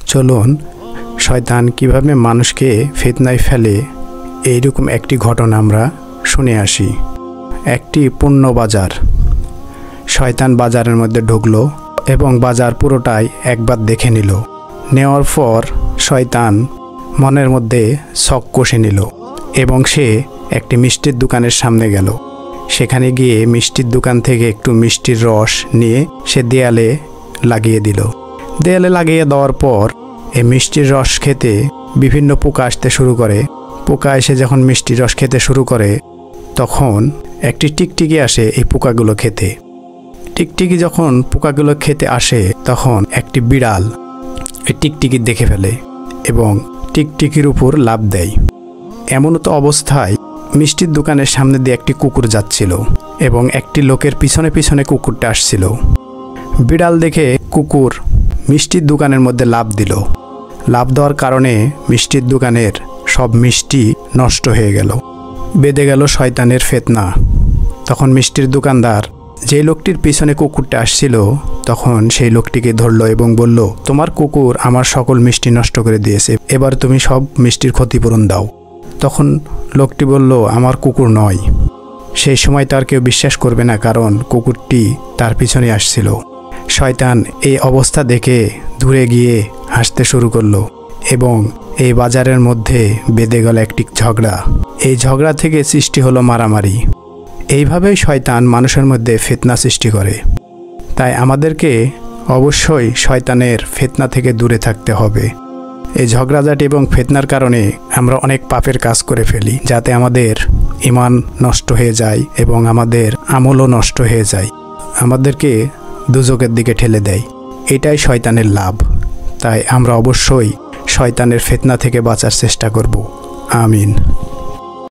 চলুন শয়তান কিভাবে মানুষকে ফিতনায় ফেলে এইরকম একটি ঘটনা আমরা শুনে আসি। একটি পণ্য বাজার। শয়তান বাজারের মধ্যে ঢুকলো এবং বাজার পুরোটাই একবার দেখে নিল। নেওয়ার পর শয়তান মনের মধ্যে শখ কষে নিল এবং সে একটি মিষ্টির দোকানের সামনে গেল। সেখানে গিয়ে মিষ্টির দোকান থেকে একটু মিষ্টির রস নিয়ে সে দেয়ালে লাগিয়ে দিল। দেয়ালে লাগিয়ে দেওয়ার পর এই মিষ্টির রস খেতে বিভিন্ন পোকা আসতে শুরু করে। পোকা এসে যখন মিষ্টির রস খেতে শুরু করে তখন একটি টিকটিকি আসে এই পোকাগুলো খেতে। টিকটিকি যখন পোকাগুলো খেতে আসে তখন একটি বিড়াল এই টিকটিকি দেখে ফেলে এবং টিকটিকির উপর লাফ দেয়। এমনতো অবস্থায় মিষ্টির দোকানের সামনে দিয়ে একটি কুকুর যাচ্ছিল এবং একটি লোকের পিছনে পিছনে কুকুরটা আসছিল। বিড়াল দেখে কুকুর মিষ্টির দোকানের মধ্যে লাফ দিল। লাফ দেওয়ার কারণে মিষ্টির দোকানের সব মিষ্টি নষ্ট হয়ে গেল। বেঁধে গেল শয়তানের ফিতনা। তখন মিষ্টির দোকানদার যে লোকটির পিছনে কুকুরটা আসছিল তখন সেই লোকটিকে ধরল এবং বলল, তোমার কুকুর আমার সকল মিষ্টি নষ্ট করে দিয়েছে, এবার তুমি সব মিষ্টির ক্ষতিপূরণ দাও। তখন লোকটি বলল, আমার কুকুর নয়। সেই সময় তার কেউ বিশ্বাস করবে না, কারণ কুকুরটি তার পিছনে আসছিল। শয়তান এই অবস্থা দেখে দূরে গিয়ে হাসতে শুরু করলো এবং এই বাজারের মধ্যে বেঁধে গেল একটি ঝগড়া। এই ঝগড়া থেকে সৃষ্টি হলো মারামারি। এইভাবেই শয়তান মানুষের মধ্যে ফিতনা সৃষ্টি করে। তাই আমাদেরকে অবশ্যই শয়তানের ফিতনা থেকে দূরে থাকতে হবে। এই ঝগড়াঝাটি এবং ফিতনার কারণে আমরা অনেক পাপের কাজ করে ফেলি, যাতে আমাদের ঈমান নষ্ট হয়ে যায় এবং আমাদের আমলও নষ্ট হয়ে যায়, আমাদেরকে দুজকের দিকে ঠেলে দেয়। এটাই শয়তানের লাভ। তাই আমরা অবশ্যই শয়তানের ফিতনা থেকে বাঁচার চেষ্টা করব। আমিন।